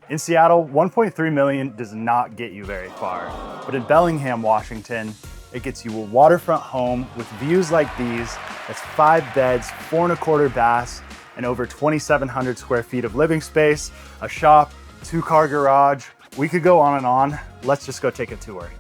In Seattle, 1.3 million does not get you very far, but in Bellingham, Washington, it gets you a waterfront home with views like these. That's 5 beds, 4.25 baths, and over 2,700 square feet of living space, a shop, 2-car garage. We could go on and on. Let's just go take a tour.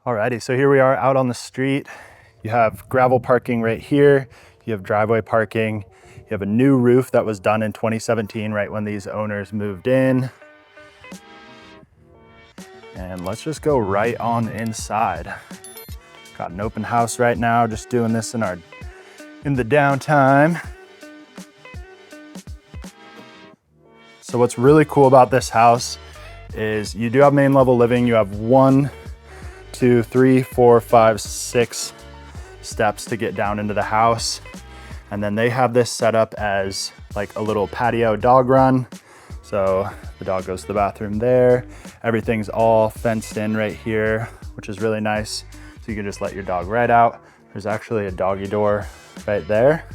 Alrighty, so here we are out on the street. You have gravel parking right here. You have driveway parking. You have a new roof that was done in 2017, right when these owners moved in. And let's just go right on inside. Got an open house right now, just doing this in the downtime. So what's really cool about this house is you do have main level living. You have 1, 2, 3, 4, 5, 6 steps to get down into the house. And then they have this set up as like a little patio dog run. So the dog goes to the bathroom there. Everything's all fenced in right here, which is really nice. So you can just let your dog right out. There's actually a doggy door right there.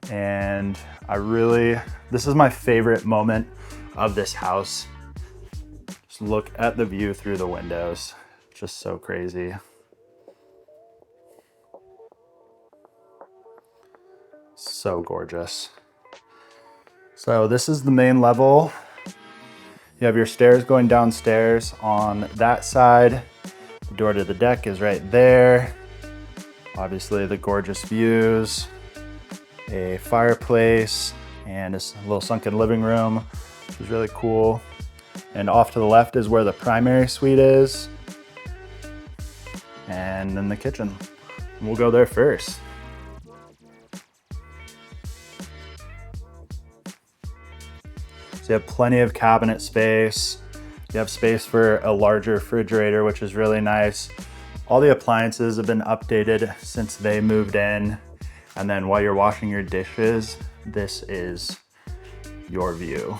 And this is my favorite moment of this house. Just look at the view through the windows. Just so crazy. So gorgeous. So this is the main level. You have your stairs going downstairs on that side. The door to the deck is right there. Obviously the gorgeous views, a fireplace, and a little sunken living room, which is really cool. And off to the left is where the primary suite is. And then the kitchen. We'll go there first. So you have plenty of cabinet space. You have space for a larger refrigerator, which is really nice. All the appliances have been updated since they moved in. And then while you're washing your dishes, this is your view.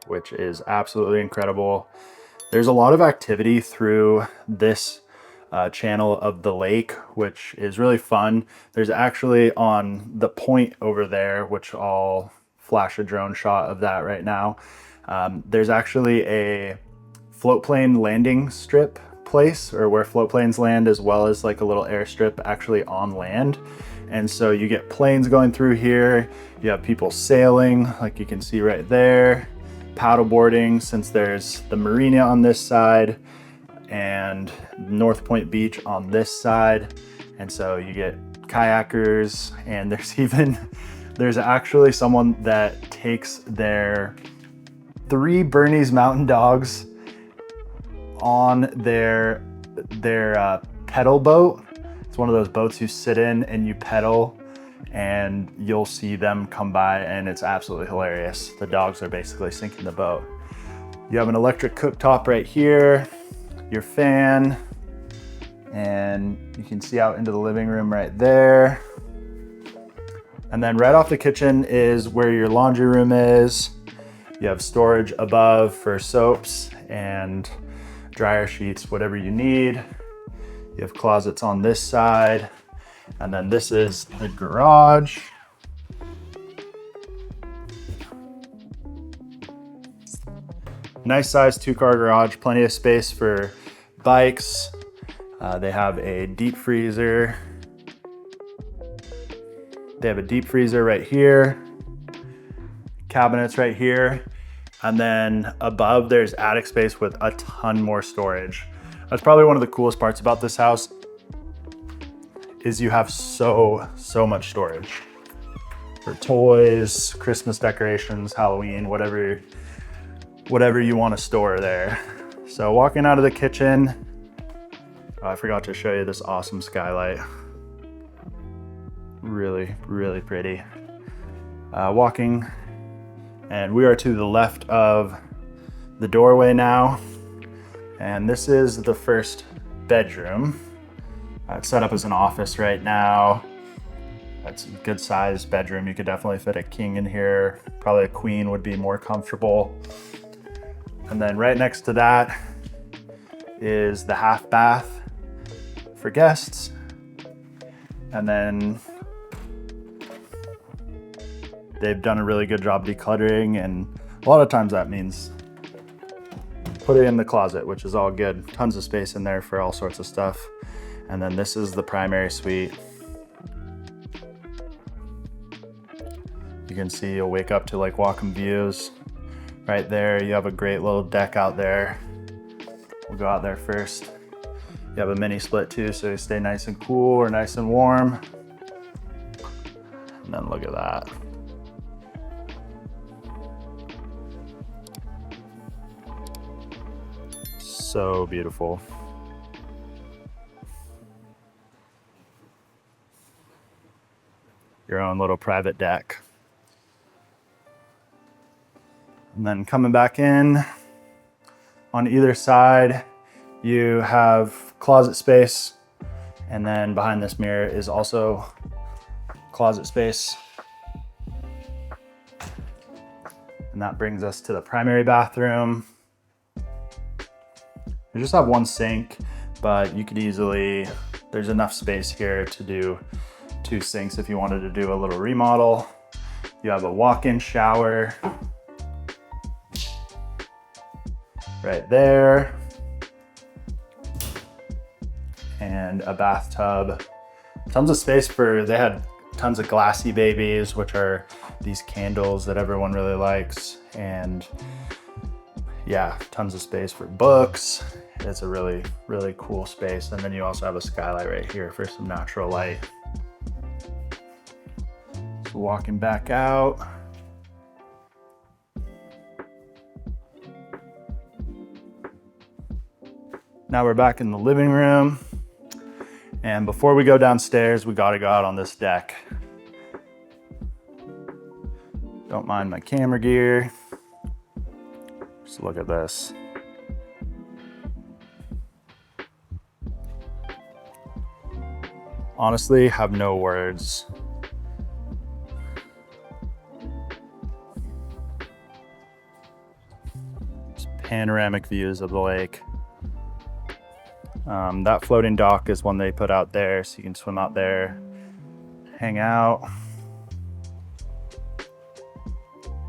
Which is absolutely incredible. There's a lot of activity through this channel of the lake, which is really fun. There's actually on the point over there, which I'll flash a drone shot of that right now. There's actually a float plane landing strip place, or where float planes land, as well as like a little airstrip actually on land. And so you get planes going through here. You have people sailing, like you can see right there. Paddleboarding, since there's the marina on this side and North Point Beach on this side. And so you get kayakers, and there's actually someone that takes their 3 Bernese Mountain Dogs on their pedal boat. It's one of those boats you sit in and you pedal, and you'll see them come by, and it's absolutely hilarious. The dogs are basically sinking the boat. You have an electric cooktop right here, your fan, and you can see out into the living room right there. And then right off the kitchen is where your laundry room is. You have storage above for soaps and dryer sheets, whatever you need. You have closets on this side. And then this is the garage. Nice size 2-car garage, plenty of space for bikes. They have a deep freezer. They have a deep freezer right here. Cabinets right here. And then above there's attic space with a ton more storage. That's probably one of the coolest parts about this house, is you have so much storage for toys, Christmas decorations, Halloween, whatever you want to store there. So walking out of the kitchen, I forgot to show you this awesome skylight. really, really pretty. Walking, and we are to the left of the doorway now. And this is the first bedroom. It's set up as an office right now. It's a good sized bedroom. You could definitely fit a king in here. Probably a queen would be more comfortable. And then right next to that is the half bath for guests. And then they've done a really good job decluttering, and a lot of times that means put it in the closet, which is all good. Tons of space in there for all sorts of stuff. And then this is the primary suite. You can see you'll wake up to Lake Whatcom views. Right there, you have a great little deck out there. We'll go out there first. You have a mini split too, so you stay nice and cool or nice and warm. And then look at that. So beautiful. Your own little private deck. And then coming back in, on either side, you have closet space. And then behind this mirror is also closet space. And that brings us to the primary bathroom. You just have one sink, but you could easily, there's enough space here to do 2 sinks if you wanted to do a little remodel. You have a walk-in shower right there, and a bathtub. Tons of space they had tons of glassy babies, which are these candles that everyone really likes. And yeah, tons of space for books. It's a really, really cool space. And then you also have a skylight right here for some natural light. So walking back out. Now we're back in the living room. And before we go downstairs, we gotta go out on this deck. Don't mind my camera gear. Just look at this. Honestly, have no words. Just panoramic views of the lake. That floating dock is one they put out there, so you can swim out there, hang out.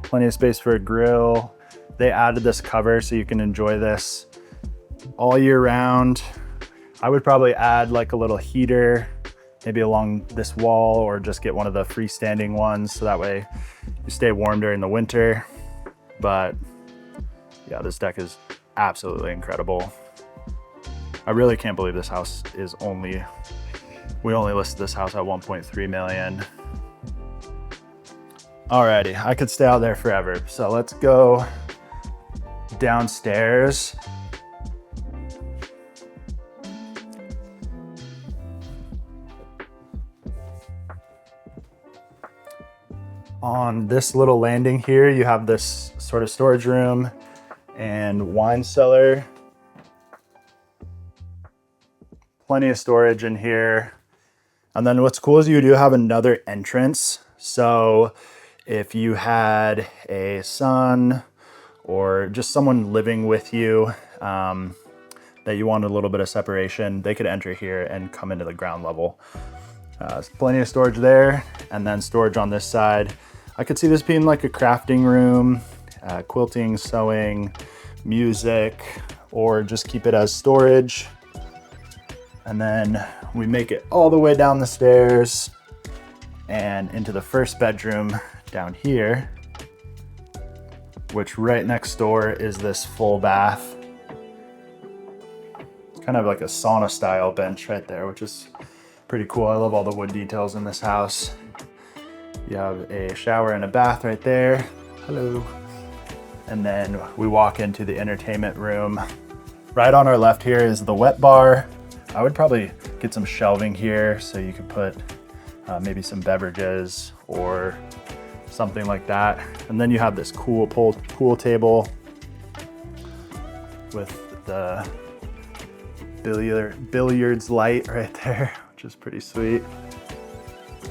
Plenty of space for a grill. They added this cover so you can enjoy this all year round. I would probably add like a little heater, maybe along this wall, or just get one of the freestanding ones so that way you stay warm during the winter. But yeah, this deck is absolutely incredible. I really can't believe this house is we only listed this house at 1.3 million. Alrighty, I could stay out there forever. So let's go downstairs. On this little landing here, you have this sort of storage room and wine cellar. Plenty of storage in here. And then what's cool is you do have another entrance. So if you had a son or just someone living with you that you wanted a little bit of separation, they could enter here and come into the ground level. Plenty of storage there, and then storage on this side. I could see this being like a crafting room, quilting, sewing, music, or just keep it as storage. And then we make it all the way down the stairs and into the first bedroom down here, which right next door is this full bath. It's kind of like a sauna style bench right there, which is pretty cool. I love all the wood details in this house. You have a shower and a bath right there. Hello. And then we walk into the entertainment room. Right on our left here is the wet bar. I would probably get some shelving here so you could put maybe some beverages or something like that. And then you have this cool pool table with the billiards light right there, which is pretty sweet.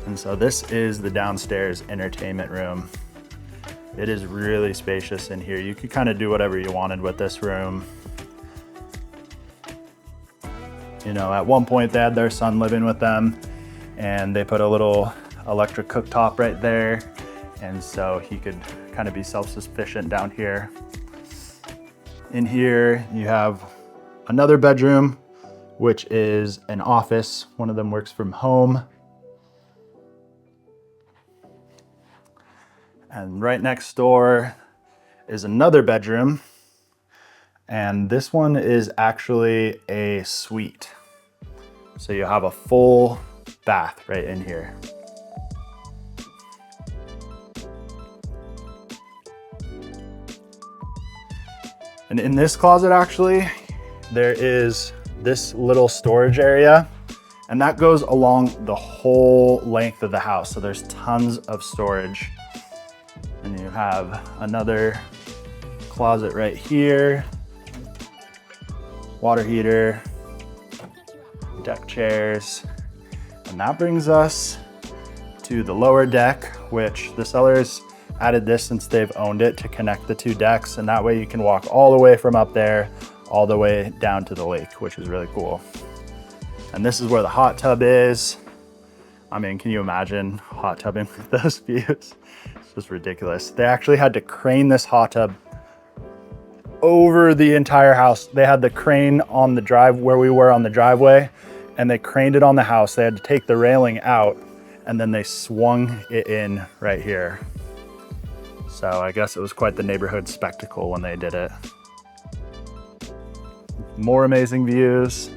And so this is the downstairs entertainment room. It is really spacious in here. You could kind of do whatever you wanted with this room. You know, at one point they had their son living with them, and they put a little electric cooktop right there. And so he could kind of be self-sufficient down here. In here, you have another bedroom, which is an office. One of them works from home. And right next door is another bedroom. And this one is actually a suite. So you have a full bath right in here. And in this closet, actually, there is this little storage area, and that goes along the whole length of the house. So there's tons of storage. And you have another closet right here, water heater, deck chairs. And that brings us to the lower deck, which the sellers added this since they've owned it to connect the two decks. And that way you can walk all the way from up there, all the way down to the lake, which is really cool. And this is where the hot tub is. I mean, can you imagine hot tubbing with those views? It's just ridiculous. They actually had to crane this hot tub over the entire house. They had the crane on the drive where we were on the driveway, and they craned it on the house. They had to take the railing out, and then they swung it in right here. So I guess it was quite the neighborhood spectacle when they did it. More amazing views.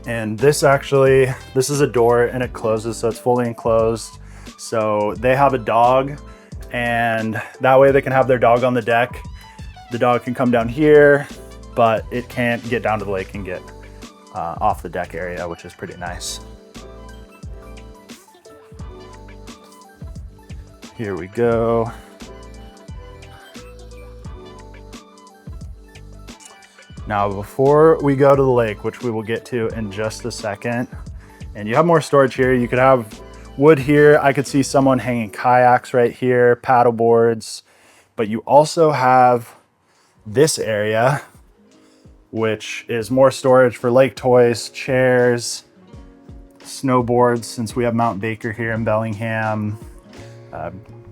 And this is a door and it closes, so it's fully enclosed. So they have a dog, and that way they can have their dog on the deck. The dog can come down here, but it can't get down to the lake and get off the deck area, which is pretty nice. Here we go. Now, before we go to the lake, which we will get to in just a second, and you have more storage here. You could have wood here. I could see someone hanging kayaks right here, paddle boards, but you also have this area, which is more storage for lake toys, chairs, snowboards, since we have Mount Baker here in Bellingham.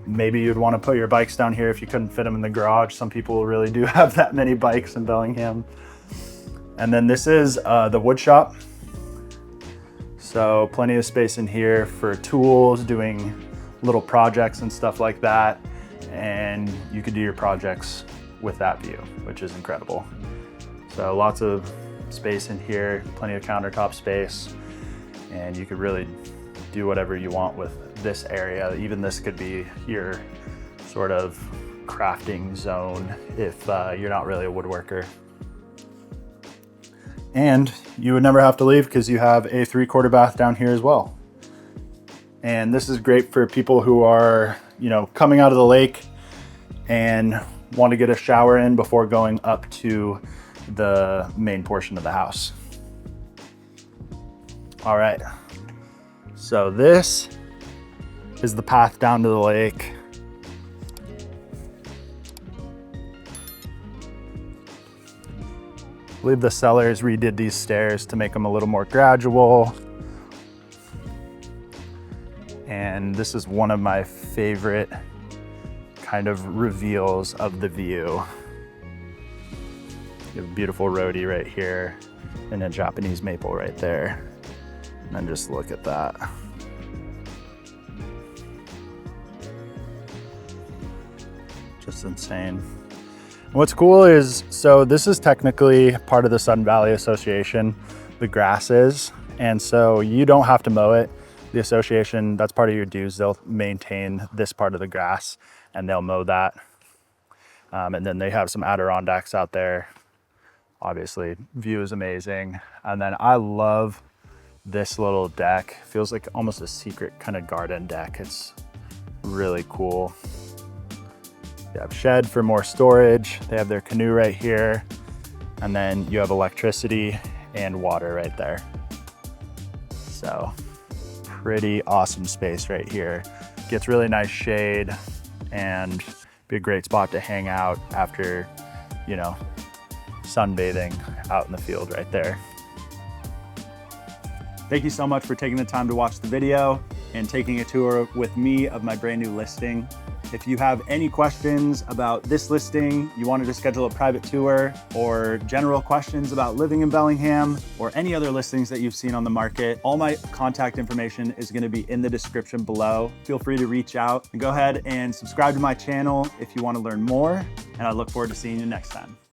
Maybe you'd want to put your bikes down here if you couldn't fit them in the garage. Some people really do have that many bikes in Bellingham. And then this is the wood shop. So plenty of space in here for tools, doing little projects and stuff like that. And you could do your projects with that view, which is incredible. So lots of space in here, plenty of countertop space, and you could really do whatever you want with this area. Even this could be your sort of crafting zone if you're not really a woodworker. And you would never have to leave because you have a 3/4 bath down here as well. And this is great for people who are, you know, coming out of the lake and want to get a shower in before going up to the main portion of the house. All right, so this is the path down to the lake. I believe the sellers redid these stairs to make them a little more gradual. And this is one of my favorite kind of reveals of the view. You have a beautiful roadie right here and a Japanese maple right there. And just look at that. Just insane. What's cool is, so this is technically part of the Sun Valley Association, the grass is, and so you don't have to mow it. The association, that's part of your dues. They'll maintain this part of the grass and they'll mow that. And then they have some Adirondacks out there. Obviously, view is amazing. And then I love this little deck. Feels like almost a secret kind of garden deck. It's really cool. You have shed for more storage. They have their canoe right here. And then you have electricity and water right there. So pretty awesome space right here. Gets really nice shade and be a great spot to hang out after, you know, sunbathing out in the field right there. Thank you so much for taking the time to watch the video and taking a tour with me of my brand new listing. If you have any questions about this listing, you wanted to schedule a private tour, or general questions about living in Bellingham, or any other listings that you've seen on the market, all my contact information is going to be in the description below. Feel free to reach out and go ahead and subscribe to my channel if you want to learn more, and I look forward to seeing you next time.